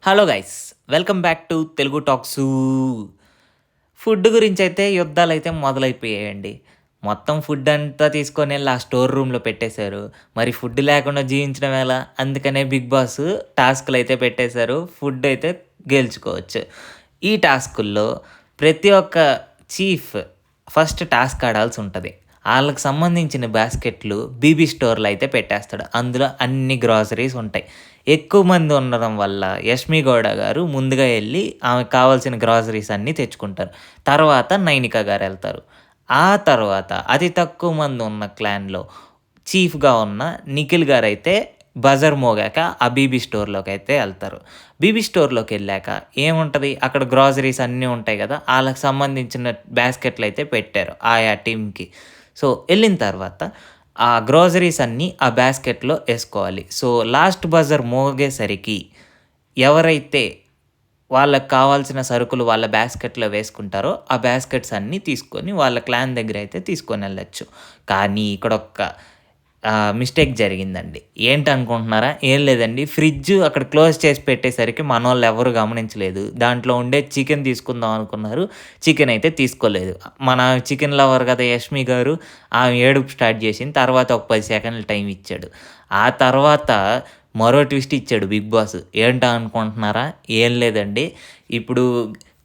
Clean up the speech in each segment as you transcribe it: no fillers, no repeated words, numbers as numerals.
Hello guys, welcome back to Telugu talks. Food గురించైతే యుద్ధాలైతే మొదలైపోయాయండి. మొత్తం ఫుడ్ అంతా తీసుకొనెళ్ళి ఆ స్టోర్ రూమ్‌లో పెట్టేశారు. మరి ఫుడ్ లేకుండా జీవించడం ఎలా? అందుకనే బిగ్ బాస్ టాస్క్‌లైతే పెట్టేశారు. ఫుడ్ అయితే గెలుచుకోవచ్చు. ఈ టాస్కుల్లో ప్రతి ఒక్క చీఫ్ ఫస్ట్ టాస్క్ ఆడాల్సుంటది. ఆళ్ళకి సంబంధించిన బాస్కెట్‌లు బీబీ స్టోర్‌లో అయితే పెట్టేస్తాడు. అందులో అన్ని గ్రోసరీస్ ఉంటాయి. ఎక్కువ మంది ఉండడం వల్ల యష్మి గౌడ గారు ముందుగా ఎళ్లి ఆమెకు కావాల్సిన గ్రోసరీస్ అన్నీ తెచ్చుకుంటారు. తర్వాత నైనిక గారెళ్తారు. ఆ తర్వాత అతి తక్కువ మంది ఉన్న క్లాన్‌లో చీఫ్‌గా ఉన్న నిఖిల్ గారైతే బజర్ మోగాక ఆ బీబీ స్టోర్‌లోకైతే ఎళ్తారు. బీబీ స్టోర్‌లోకెళ్ళాక ఏముంటది అక్కడ గ్రోసరీస్ అన్నీ ఉంటాయి గదా! ఆళ్ళకి సంబంధించిన బాస్కెట్‌లయితే పెట్టారు ఆయా టీమ్‌కి. సో, ఎళ్ళిన తర్వాత ఆ గ్రోసరీస్ అన్నీ ఆ బాస్కెట్‌లో ఏసుకోవాలి. సో, లాస్ట్ బజర్ మోగేసరికి ఎవరైతే వాళ్ళకి కావాల్సిన సరుకులు వాళ్ళ బాస్కెట్‌లో వేసుకుంటారో, ఆ బాస్కెట్స్ అన్నీ తీసుకొని వాళ్ళ క్లాన్ దగ్గరైతే తీసుకొనెళ్ళొచ్చు. కానీ ఇక్కడొక్క మిస్టేక్ జరిగిందండి. ఏంటనుకుంటున్నారా? ఏం లేదండి. ఫ్రిడ్జ్ అక్కడ క్లోజ్ చేసి పెట్టేసరికి మనోళ్ళెవరు గమనించలేదు. దాంట్లో ఉండే చికెన్ తీసుకుందాం అనుకున్నారు. చికెన్ అయితే తీసుకోలేదు. మన చికెన్ లవర్ కదా యష్మి గారు, ఆమె ఏడుపు స్టార్ట్ చేసింది. తర్వాత ఒక 10 సెకండ్లు టైం ఇచ్చాడు. ఆ తర్వాత మరో ట్విస్ట్ ఇచ్చాడు బిగ్ బాస్. ఏంటా అనుకుంటున్నారా? ఏం లేదండి. ఇప్పుడు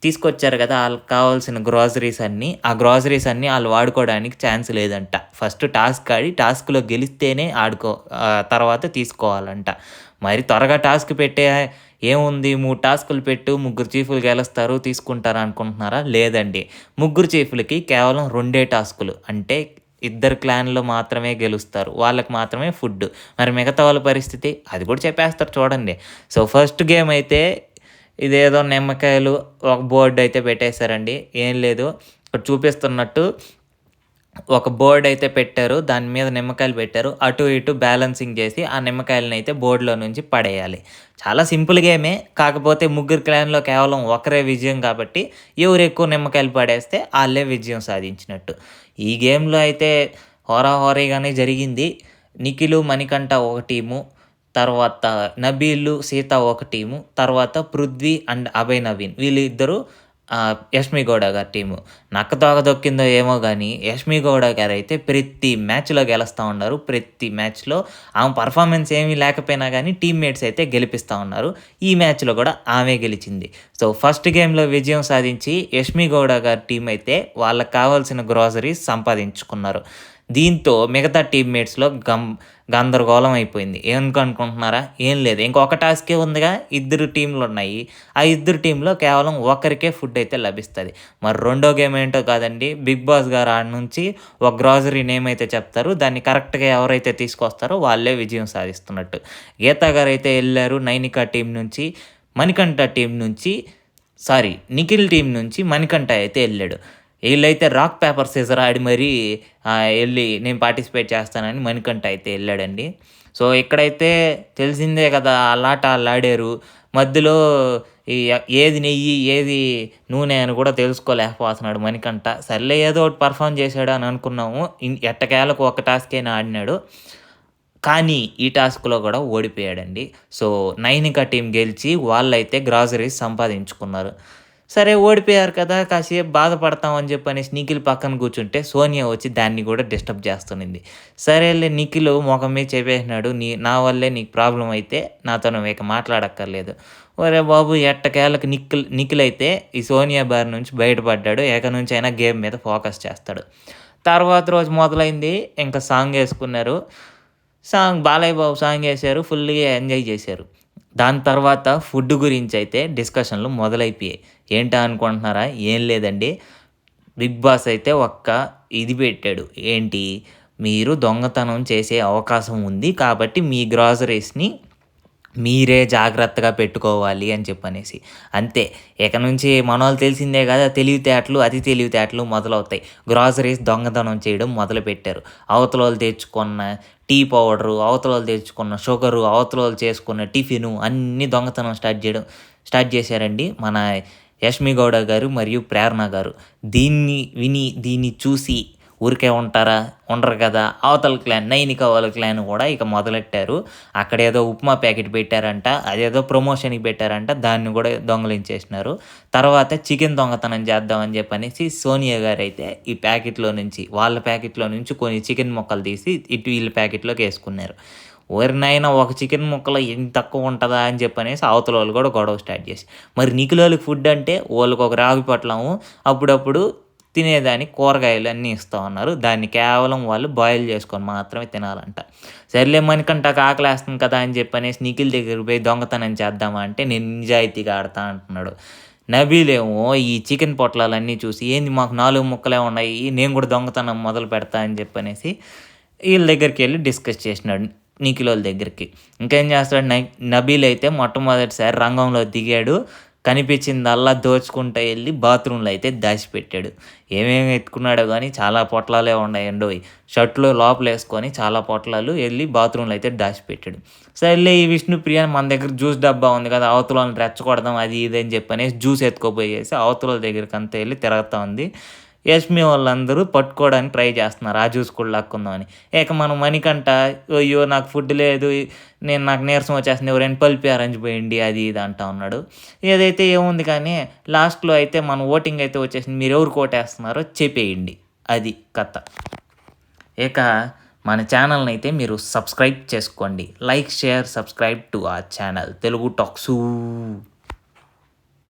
తీసుకొచ్చారు గదా! ఆళ్ళకి కావాల్సిన గ్రోసరీస్ అన్నీ. ఆ గ్రోసరీస్ అన్నీ ఆళ్ళు వాడుకోవడానికి ఛాన్స్ లేదంట. ఫస్ట్ టాస్క్ ఆడి టాస్క్‌లో గెలిస్తేనే తర్వాత తీసుకోవాలంట. మరి త్వరగా టాస్క్ పెట్టే ఏముంది 3 టాస్కులు పెట్టు, ముగ్గురు చీఫ్‌లు గెలుస్తారు, తీసుకుంటారు అనుకుంటున్నారా? లేదండి. ముగ్గురు చీఫ్‌లకి కేవలం 2 టాస్కులు. అంటే ఇద్దరు క్లాన్‌లో మాత్రమే గెలుస్తారు. వాళ్ళకి మాత్రమే ఫుడ్డు. మరి మిగతా వాళ్ళ పరిస్థితి? అది కూడా చెప్పేస్తారు చూడండి. సో, ఫస్ట్ గేమ్ అయితే ఇదేదో నిమ్మకాయలు, ఒక బోర్డయితే పెట్టేశారండి. ఏం లేదు. ఇక్కడ చూపిస్తున్నట్టు ఒక బోర్డయితే పెట్టారు. దాని మీద నిమ్మకాయలు పెట్టారు. అటు ఇటు బ్యాలెన్సింగ్ చేసి ఆ నిమ్మకాయలనైతే బోర్డ్‌లో నుంచి పడేయాలి. చాలా సింపుల్ గేమే. కాకపోతే ముగ్గురు క్లాన్‌లో కేవలం ఒకరే విజయం కాబట్టి ఎవరు ఎక్కువ నిమ్మకాయలు పడేస్తే ఆళ్ళే విజయం సాధించినట్టు. ఈ గేమ్‌లో అయితే హోరాహోరీగానే జరిగింది. నిఖిలు, మణికంఠ ఒక టీము. తర్వాత నబీలు, సీత ఒక టీము. తర్వాత పృథ్వీ అండ్ అభయ్ నవీన్ వీళ్ళిద్దరూ యష్మి గౌడ గారి టీము. నక్కతోక దొక్కిందో ఏమో గానీ, యష్మి గౌడ గారైతే ప్రతి మ్యాచ్‌లో గెలుస్తా ఉన్నారు. ప్రతి మ్యాచ్‌లో ఆమె పర్ఫార్మెన్స్ ఏమీ లేకపోయినా గానీ, టీమ్‌మేట్స్ అయితే గెలిపిస్తా ఉన్నారు. ఈ మ్యాచ్‌లో గూడా ఆమె గెలిచింది. సో, ఫస్ట్ గేమ్‌లో విజయం సాధించి యష్మి గౌడ గారి టీమ్ అయితే వాళ్ళకి కావాల్సిన గ్రోసరీస్ సంపాదించుకున్నారు. దీంతో మిగతా టీమ్‌మేట్స్‌లో గందరగోళం అయిపోయింది. ఎందుకనుకుంటున్నారా? ఏం లేదు. ఇంకొక టాస్కే ఉందిగా. ఇద్దరు టీమ్‌లున్నాయి. ఆ ఇద్దరు టీమ్‌లో కేవలం ఒకరికే ఫుడ్ అయితే లభిస్తది. మరి రెండో గేమ్ ఏంటో కాదండి. బిగ్ బాస్ గారు ఆడ నుంచి ఒక గ్రోసరీ నేమ్ అయితే చెప్తారు. దాన్ని కరెక్ట్‌గా ఎవరైతే తీసుకొస్తారో వాళ్ళే విజయం సాధిస్తున్నట్టు. గీత గారైతే ఎళ్లారు నైనిక టీమ్ నుంచి. మణికంఠ టీమ్ నుంచి నిఖిల్ టీమ్ నుంచి మణికంఠ అయితే ఎళ్ళాడు. ఈళ్ళైతే రాక్ పేపర్ సీజర్ ఆడి మరీ ఎళ్లి నేను పార్టిసిపేట్ చేస్తానని మణికంఠ అయితే ఎళ్ళాడండి. సో, ఇక్కడైతే తెలిసిందే కదా! ఆళ్ళాట ఆళ్ళాడారు. మధ్యలో ఈ ఏది నెయ్యి, ఏది నూనె అని కూడా తెలుసుకోలేకపోతున్నాడు మణికంఠ. సర్లే ఏదో ఒకటి పెర్ఫార్మ్ చేశాడు అని అనుకున్నాము. ఎట్టకేలకు ఒక టాస్కైనా ఆడినాడు. కానీ ఈ టాస్క్‌లో గూడా ఓడిపోయాడండి. సో, నైనిక టీమ్ గెలిచి వాళ్ళైతే గ్రోసరీస్ సంపాదించుకున్నారు. సరే ఓడిపోయారు కదా! కాసేపు బాధపడతాం అని చెప్పనేసి నిఖిల్ పక్కన కూర్చుంటే సోనియా వచ్చి దాన్ని గూడా డిస్టర్బ్ చేస్తునింది. సరేలే నిఖిల్ మొఖం మీద చెప్పేసినాడు. నా వల్లే నీకు ప్రాబ్లమ్ అయితే నాతో నువ్వు ఇక మాట్లాడక్కర్లేదు. ఒరేయ్ బాబు! ఎట్టకేలకు నిఖిల్ అయితే ఈ సోనియా బారి నుంచి బయటపడ్డాడు. ఇక నుంచైనా గేమ్ మీద ఫోకస్ చేస్తాడు. తర్వాత రోజు మొదలైంది. ఇంక సాంగేసుకున్నారు. బాలయ్య బాబు సాంగేశారు. ఫుల్లుగా ఎంజాయ్ చేశారు. దాని తర్వాత ఫుడ్ గురించయితే డిస్కషన్‌లు మొదలైపోయాయి. ఏంటా అనుకుంటున్నారా? ఏం లేదండి. బిగ్ బాస్ అయితే ఇది పెట్టాడు. ఏంటి? మీరు దొంగతనం చేసే అవకాశం ఉంది. కాబట్టి మీ గ్రోసరీస్‌ని మీరే జాగ్రత్తగా పెట్టుకోవాలి అని చెప్పనేసి. అంతే. ఇక నుంచి మనోళ్ళు తెలిసిందే గదా! తెలివితేటలు, అతి తెలివితేటలు మొదలవుతాయి. గ్రోసరీస్ దొంగతనం చేయడం మొదలుపెట్టారు. అవతలోళ్ళు తెచ్చుకున్న టీ పౌడరు, అవతలోళ్ళు తెచ్చుకున్న షుగరు, అవతలోళ్ళు చేసుకున్న టిఫిను అన్నీ దొంగతనం స్టార్ట్ చేశారండి మన యష్మి గౌడ గారు మరియు ప్రేరణ గారు. దీన్ని చూసి ఊరికే ఉంటారా? ఉండరు కదా! అవతల క్లాన్ నైనిక వాళ్ళ క్లాన్ కూడా ఇక మొదలెట్టారు. అక్కడేదో ఉప్మా ప్యాకెట్ పెట్టారంట. అదేదో ప్రమోషన్‌కి పెట్టారంట. దాన్ని కూడా దొంగలించేసినారు. తర్వాత చికెన్ దొంగతనం చేద్దామని చెప్పనేసి సోనియా గారైతే ఈ ప్యాకెట్‌లో నుంచి వాళ్ళ ప్యాకెట్‌లో నుంచి కొన్ని చికెన్ ముక్కలు తీసి ఇటు వీళ్ళ ప్యాకెట్‌లోకేసుకున్నారు. ఓరి నాయనా! ఒక చికెన్ ముక్కలో ఇంత తక్కువ ఉంటదా? అని చెప్పనేసి అవతలోళ్ళు కూడా గొడవ స్టార్ట్ చేసి. మరి నిఖిలోళ్ళకి ఫుడ్ అంటే వాళ్ళకొక రాగి పొట్లము అప్పుడప్పుడు తినేదానికి కూరగాయలు అన్నీ ఇస్తా ఉన్నారు. దాన్ని కేవలం వాళ్ళు బాయిల్ చేసుకొని మాత్రమే తినాలంట. సర్లే మణికంఠకి ఆకలేస్తుంది కదా! అని చెప్పనేసి నిఖిల్ దగ్గరికి పోయి దొంగతనం చేద్దామా అంటే నేను నిజాయితీగా ఆడతా అంటున్నాడు. నబీలేమో ఈ చికెన్ పొట్లాలన్నీ చూసి ఏంది మాకు 4 ముక్కలే ఉన్నాయి. నేను కూడా దొంగతనం మొదలు పెడతా అని చెప్పనేసి ఈళ్ళ దగ్గరికెళ్ళి డిస్కస్ చేసినాడు. నిఖిలోళ్ళ దగ్గరికి. ఇంకేం చేస్తాడు నబీల్ అయితే మొట్టమొదటిసారి రంగంలో దిగాడు. కనిపించిందల్లా దోచుకుంటా ఎళ్లి బాత్రూమ్‌లో అయితే దాచిపెట్టాడు. ఏమేమి ఎత్తుకున్నాడో గానీ చాలా పొట్లాలే ఉన్నాయండోయ్! షర్ట్‌లో లోపలేసుకొని చాలా పొట్లాలు ఎళ్లి బాత్రూమ్‌లో అయితే దాచిపెట్టాడు. సర్లే ఈ విష్ణుప్రియ మన దగ్గర జ్యూస్ డబ్బా ఉంది కదా! అవతలోళ్ళని రెచ్చగొడదాం అది ఇది అని చెప్పనేసి జ్యూస్ ఎత్తుకోబోయేసి అవతలోళ్ళ దగ్గరికంతా ఎళ్లి తిరగతా ఉంది. యష్మి వాళ్ళందరూ పట్టుకోవడానికి ట్రై చేస్తున్నారు. ఆ జ్యూస్ కూడా లాక్కుందామని. ఇక మన మణికంఠ అయ్యో! నాకు ఫుడ్ లేదు. నాకు నీరసం వచ్చేస్తుంది. ఎవరైనా పల్పి అరేంజ్ చేయండి అది ఇది అంటా ఉన్నాడు. ఏదైతే ఏముంది కానీ లాస్ట్‌లో అయితే మన ఓటింగ్ అయితే వచ్చేసింది. మీరెవరికి ఓటేస్తున్నారో చెప్పేయండి. అది కథ. ఇక మన ఛానల్‌నైతే మీరు సబ్స్క్రైబ్ చేసుకోండి. Like, share, subscribe to our channel Telugu టాక్సూ.